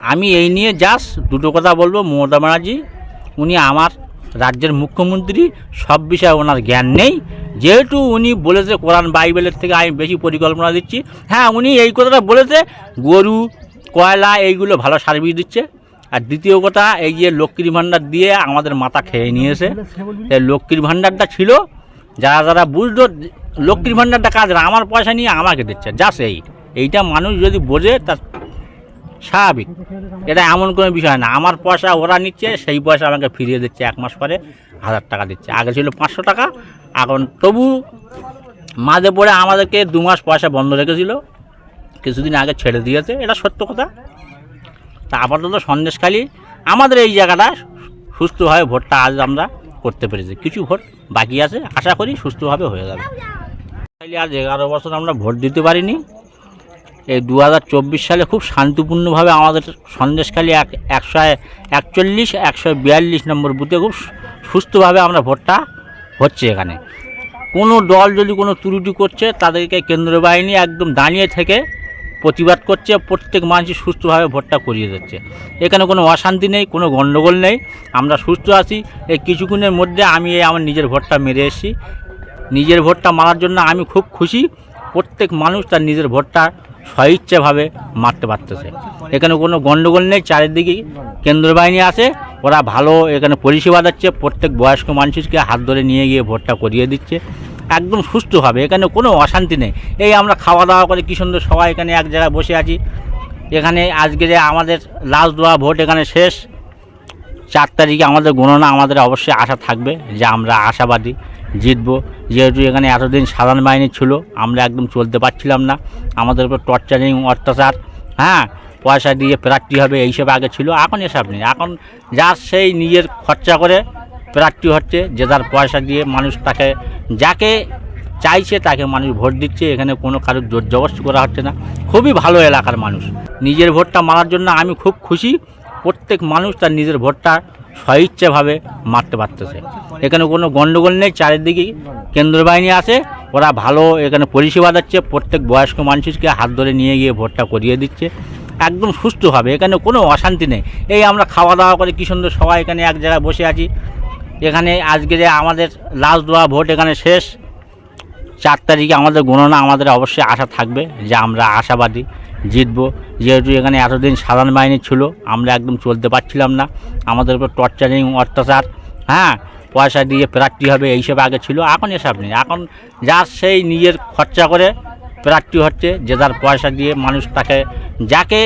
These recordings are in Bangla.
আমি এই নিয়ে জাস্ট দুটো কথা বলবো। মমতা ব্যানার্জি উনি আমার রাজ্যের মুখ্যমন্ত্রী, সব বিষয়ে ওনার জ্ঞান নেই। যেহেতু উনি বলেছে কোরআন বাইবেলের থেকে আমি বেশি পরিকল্পনা দিচ্ছি, হ্যাঁ উনি এই কথাটা বলেছে, গরু কয়লা এইগুলো ভালো সার্ভিস দিচ্ছে। আর দ্বিতীয় কথা, এই যে লক্ষ্মীর ভাণ্ডার দিয়ে আমাদের মাথা খেয়ে নিয়েছে। এই লক্ষ্মীর ভাণ্ডারটা ছিল, যারা যারা বুঝলো লক্ষ্মীর ভাণ্ডারটা কাজ না, আমার পয়সা নিয়ে আমাকে দিচ্ছে, জাস্ট এইটা মানুষ যদি বোঝে তার স্বাভাবিক। এটা এমন কোনো বিষয় না, আমার পয়সা ওরা নিচ্ছে, সেই পয়সা আমাকে ফিরিয়ে দিচ্ছে, 1 মাস পরে 1000 টাকা দিচ্ছে। আগে ছিল 500 টাকা, এখন তবু মাঝে পড়ে আমাদেরকে 2 মাস পয়সা বন্ধ রেখেছিল, কিছুদিন আগে ছেড়ে দিয়েছে, এটা সত্য কথা। তা আপাতত সন্দেশখালী আমাদের এই জায়গাটা সুস্থভাবে ভোটটা আজ আমরা করতে পেরেছি। কিছু ভোট বাকি আছে, আশা করি সুস্থভাবে হয়ে যাবে। আজ 11 বছর আমরা ভোট দিতে পারিনি। এই 2024 সালে খুব শান্তিপূর্ণভাবে আমাদের সন্দেশখালী 141 142 নম্বর বুথে খুব সুস্থভাবে আমরা ভোটটা হচ্ছে। এখানে কোনো দল যদি কোনো ত্রুটি করছে, তাদেরকে কেন্দ্রীয় বাহিনী একদম দাঁড়িয়ে থেকে প্রতিবাদ করছে, প্রত্যেক মানুষই সুস্থভাবে ভোটটা করিয়ে দিচ্ছে। এখানে কোনো অশান্তি নেই, কোনো গণ্ডগোল নেই, আমরা সুস্থ আছি। এই কিছুক্ষণের মধ্যে আমি আমার নিজের ভোটটা মেরে এসেছি। নিজের ভোটটা মারার জন্য আমি খুব খুশি। প্রত্যেক মানুষ তার নিজের ভোটটা স্বইচ্ছাভাবে মারতে পারতেছে। এখানে কোনো গণ্ডগোল নেই, চারিদিকে কেন্দ্রীয় বাহিনী আছে, ওরা ভালো এখানে পরিষেবা দিচ্ছে। প্রত্যেক বয়স্ক মানুষকে হাত ধরে নিয়ে গিয়ে ভোটটা করিয়ে দিচ্ছে, একদম সুস্থভাবে। এখানে কোনো অশান্তি নেই। এই আমরা খাওয়া দাওয়া করে কি সুন্দর সবাই এখানে এক জায়গায় বসে আছি। এখানে আজকে যে আমাদের লাস্ট দেওয়া ভোট এখানে শেষ, 4 তারিখে আমাদের গণনা, আমাদের অবশ্যই আশা থাকবে যে আমরা আশাবাদী জিতবো। যেহেতু এখানে এতদিন সাধারণ বাহিনী ছিল, আমরা একদম চলতে পারছিলাম না, আমাদের উপর টর্চারিং অত্যাচার, হ্যাঁ পয়সা দিয়ে প্রার্থী হবে এইসব আগে ছিল, এখন এসব নেই। এখন যার সেই নিজের খরচা করে প্রার্থী হচ্ছে, যে যার পয়সা দিয়ে মানুষ তাকে যাকে চাইছে তাকে মানুষ ভোট দিচ্ছে। এখানে কোনো কারোর জোর জবরদস্তি করা হচ্ছে না। খুবই ভালো এলাকার মানুষ। নিজের ভোটটা মারার জন্য আমি খুব খুশি। প্রত্যেক মানুষ তার নিজের ভোটটা স্বইচ্ছাভাবে মারতে পারতেছে। এখানে কোনো গণ্ডগোল নেই, চারিদিকে কেন্দ্রীয় বাহিনী আছে, ওরা ভালো এখানে পরিষেবা দিচ্ছে। প্রত্যেক বয়স্ক মানুষকে হাত ধরে নিয়ে গিয়ে ভোটটা করিয়ে দিচ্ছে, একদম সুস্থভাবে। এখানে কোনো অশান্তি নেই। এই আমরা খাওয়া দাওয়া করে কি সুন্দর সবাই এখানে এক জায়গায় বসে আছি। এখানে আজকে যে আমাদের লাস্ট দেওয়া ভোট এখানে শেষ, 4 তারিখে আমাদের গণনা, আমাদের অবশ্যই আশা থাকবে যে আমরা আশাবাদী জিতবো। যেহেতু এখানে এতদিন সাধারণ বাহিনী ছিল, আমরা একদম চলতে পারছিলাম না, আমাদের উপর টর্চারিং অত্যাচার, হ্যাঁ পয়সা দিয়ে প্রার্থী হবে এইসব আগে ছিল, এখন এসব নেই। এখন যার সেই নিজের খরচা করে প্রার্থী হচ্ছে, যে যার পয়সা দিয়ে মানুষ তাকে যাকে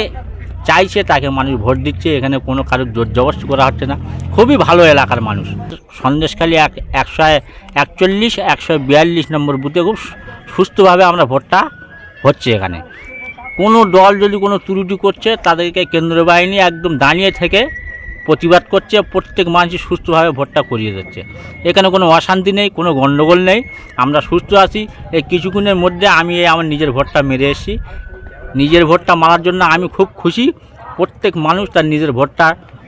চাইছে তাকে মানুষ ভোট দিচ্ছে। এখানে কোনো কারোর জোর জবরদস্তি করা হচ্ছে না। খুবই ভালো এলাকার মানুষ। সন্দেশখালী 141 142 নম্বর বুথে খুব সুস্থভাবে আমরা ভোটটা হচ্ছে। এখানে কোনো দল যদি কোনো ত্রুটি করছে, তাদেরকে কেন্দ্রীয় বাহিনী একদম দাঁড়িয়ে থেকে প্রতিবাদ করছে, প্রত্যেক মানুষই সুস্থভাবে ভোটটা করিয়ে দিচ্ছে। এখানে কোনো অশান্তি নেই, কোনো গণ্ডগোল নেই, আমরা সুস্থ আছি। এই কিছুক্ষণের মধ্যে আমি আমার নিজের ভোটটা মেরে এসেছি। নিজের ভোটটা মারার জন্য আমি খুব খুশি। প্রত্যেক মানুষ তার নিজের ভোটটা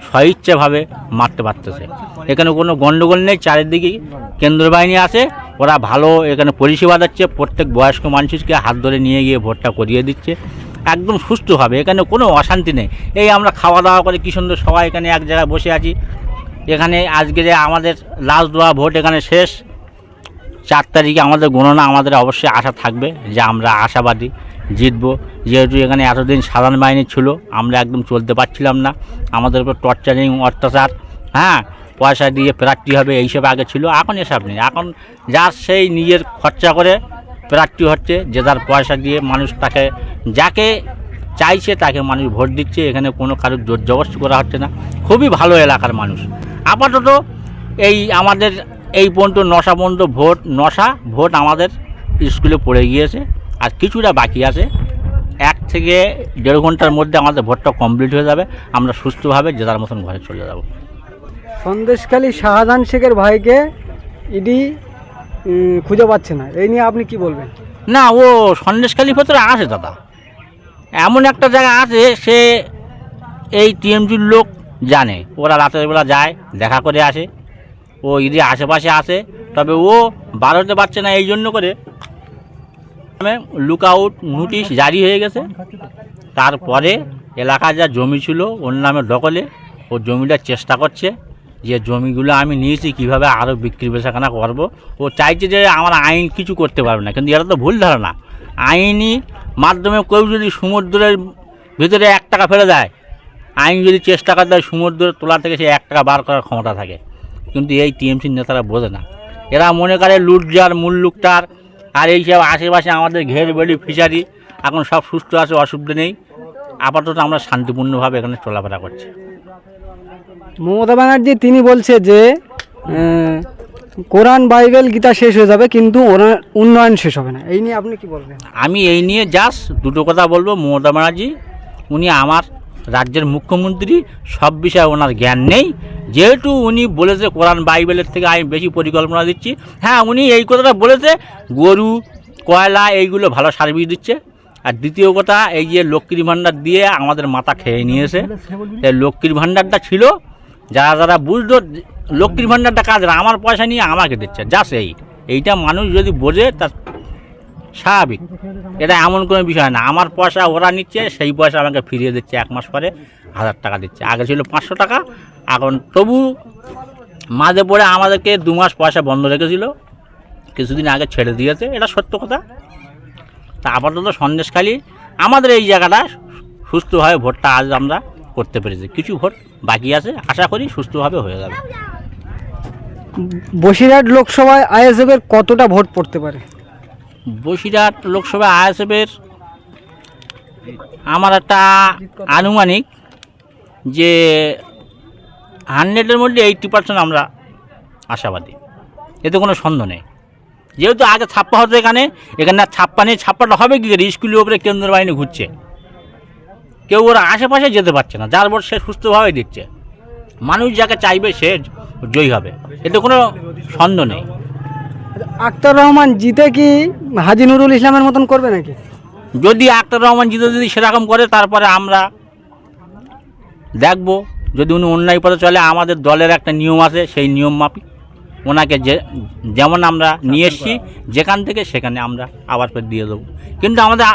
স্বইচ্ছাভাবে মারতে পারতেছে। এখানে কোনো গণ্ডগোল নেই, চারিদিকে কেন্দ্রীয় বাহিনী আছে, ওরা ভালো এখানে পরিষেবা দিচ্ছে। প্রত্যেক বয়স্ক মানুষকে হাত ধরে নিয়ে গিয়ে ভোটটা করিয়ে দিচ্ছে, একদম সুস্থভাবে। এখানে কোনো অশান্তি নেই। এই আমরা খাওয়া দাওয়া করে কি সুন্দর সবাই এখানে এক জায়গায় বসে আছি। এখানে আজকে যে আমাদের লাস্ট দেওয়া ভোট এখানে শেষ, 4 তারিখে আমাদের গণনা, আমাদের অবশ্যই আশা থাকবে যে আমরা আশাবাদী জিতবো। যেহেতু এখানে এতদিন সাধারণ বাহিনী ছিল, আমরা একদম চলতে পারছিলাম না, আমাদের উপর টর্চারিং অত্যাচার, হ্যাঁ পয়সা দিয়ে প্রার্থী হবে এইসব আগে ছিল, এখন এসব নেই। এখন যার সেই নিজের খরচা করে প্রার্থী হচ্ছে, যে যার পয়সা দিয়ে মানুষ তাকে যাকে চাইছে তাকে মানুষ ভোট দিচ্ছে। এখানে কোনো কারোর জোর জবরদস্তি করা হচ্ছে না। খুবই ভালো এলাকার মানুষ। আপাতত এই আমাদের এই পর্যন্ত 9টা পর্যন্ত ভোট আমাদের স্কুলে পড়ে গিয়েছে, আর কিছুটা বাকি আছে। 1 থেকে 1.5 ঘন্টার মধ্যে আমাদের ভোটটা কমপ্লিট হয়ে যাবে, আমরা সুস্থভাবে যে যার মতন ঘরে চলে যাব। সন্দেশখালী শাহজাহান শেখের ভাইকে ইডি খুঁজে পাচ্ছে না, এই নিয়ে আপনি কি বলবেন? না, ও সন্দেশখালী ভেতরে আসে দাদা, এমন একটা জায়গা আছে, সে এই টিএমজির লোক জানে, ওরা রাতের বেলা যায় দেখা করে আসে, ও ইডি আশেপাশে আসে, তবে ও বার হতে পারছে না। এই জন্য করে লুক আউট নোটিশ জারি হয়ে গেছে। তারপরে এলাকায় যা জমি ছিল ওর নামে দখলে, ও জমিটার চেষ্টা করছে যে জমিগুলো আমি নিয়েছি কীভাবে আরও বিক্রি বেচাকেনা করবো। ও চাইছে যে আমার আইন কিছু করতে পারবে না, কিন্তু এটা তো ভুল ধারণা। আইনি মাধ্যমে কেউ যদি সমুদ্রের ভিতরে 1 টাকা ফেলে দেয়, আইন যদি চেষ্টা করে দেয় সমুদ্রের তোলা থেকে সে 1 টাকা বার করার ক্ষমতা থাকে, কিন্তু এই টিএমসির নেতারা বোঝে না। এরা মনে করে লুটজার মুল্লুকটার আর এইসব আশেপাশে আমাদের ঘের বেড়ি ফিশারি এখন সব সুস্থ আছে, অসুবিধা নেই। আপাতত আমরা শান্তিপূর্ণভাবে এখানে চলাফেরা করছি। মমতা ব্যানার্জি তিনি বলছে যে কোরআন বাইবেল গীতা শেষ হয়ে যাবে, কিন্তু উন্নয়ন শেষ হবে না। এই নিয়ে আপনি কি বলবেন? আমি এই নিয়ে জাস্ট দুটো কথা বলবো। মমতা ব্যানার্জি উনি আমার রাজ্যের মুখ্যমন্ত্রী, সব বিষয়ে ওনার জ্ঞান নেই। যেহেতু উনি বলেছে কোরআন বাইবেলের থেকে আমি বেশি পরিকল্পনা দিচ্ছি, হ্যাঁ উনি এই কথাটা বলেছে, গরু কয়লা এইগুলো ভালো সার্ভিস দিচ্ছে। আর দ্বিতীয় কথা, এই যে লক্ষ্মীর ভাণ্ডার দিয়ে আমাদের মাথা খেয়ে নিয়েছে। এই লক্ষ্মীর ভাণ্ডারটা ছিল, যারা যারা বুঝলো লক্ষ্মীর ভাণ্ডারটা কাজ না, আমার পয়সা নিয়ে আমাকে দিচ্ছে, জাস্ট এইটা মানুষ যদি বোঝে তা স্বাভাবিক। এটা এমন কোনো বিষয় না, আমার পয়সা ওরা নিচ্ছে, সেই পয়সা আমাকে ফিরিয়ে দিচ্ছে 1 মাস পরে 1000 টাকা দিচ্ছে। আগে ছিল 500 টাকা, এখন তবু মাঝে পড়ে আমাদেরকে 2 মাস পয়সা বন্ধ রেখেছিল, কিছুদিন আগে ছেড়ে দিয়েছে, এটা সত্য কথা। তা আপাতত সন্দেশখালী আমাদের এই জায়গাটা সুস্থভাবে ভোটটা আজ আমরা করতে পেরেছি। কিছু ভোট বাকি আছে, আশা করি সুস্থভাবে হয়ে যাবে। বসিরহাট লোকসভায় আইএসএফের কতটা ভোট পড়তে পারে? বসিরহাট লোকসভা আইএসএফের আমার একটা আনুমানিক যে 100-এর মধ্যে 80% আমরা আশাবাদী, এতে কোনো সন্দেহ নেই। যেহেতু আগে ছাপ্পা হতো, এখানে আর ছাপ্পা নেই। ছাপ্পাটা হবে কী করে? স্কুলের উপরে কেন্দ্র বাহিনী ঘুরছে, কেউ ওরা আশেপাশে যেতে পারছে না। যার ভোট সে সুস্থভাবে দিচ্ছে, মানুষ যাকে চাইবে সে জয়ী হবে, এতে কোনো সন্দেহ নেই। আখতার রহমান জিতে কি হাজী নুরুল ইসলামের মতন করবে নাকি? যদি আখতার রহমান জিতে যদি সেরকম করে, তারপরে আমরা দেখব। যদি উনি অন্যায় পথে চলে, আমাদের দলের একটা নিয়ম আছে, সেই নিয়ম মাফিক ওনাকে যেমন আমরা নিয়ে এসেছি যেখান থেকে, সেখানে আমরা আবার ফের দিয়ে দেবো। কিন্তু আমাদের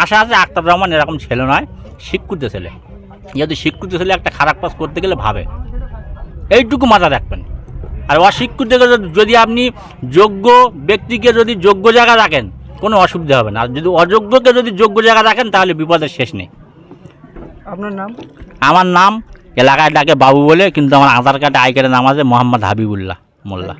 আশা আছে আখতার রহমান এরকম ছেলে নয়, শিক্ষিত ছেলে। যেহেতু শিক্ষিত ছেলে একটা খারাপ কাজ করতে গেলে ভাবে, এইটুকু মাথা রাখবেন। আর অশিক্ষিত যদি আপনি যোগ্য ব্যক্তিকে যদি যোগ্য জায়গা রাখেন, কোনো অসুবিধা হবে না। আর যদি অযোগ্যকে যদি যোগ্য জায়গা রাখেন, তাহলে বিপদের শেষ নেই। আপনার নাম? আমার নাম এলাকায় ডাকে বাবু বলে, কিন্তু আমার আধার কার্ডে আই কার্ডের নাম আছে মোহাম্মদ হাবিবুল্লাহ মোল্লা।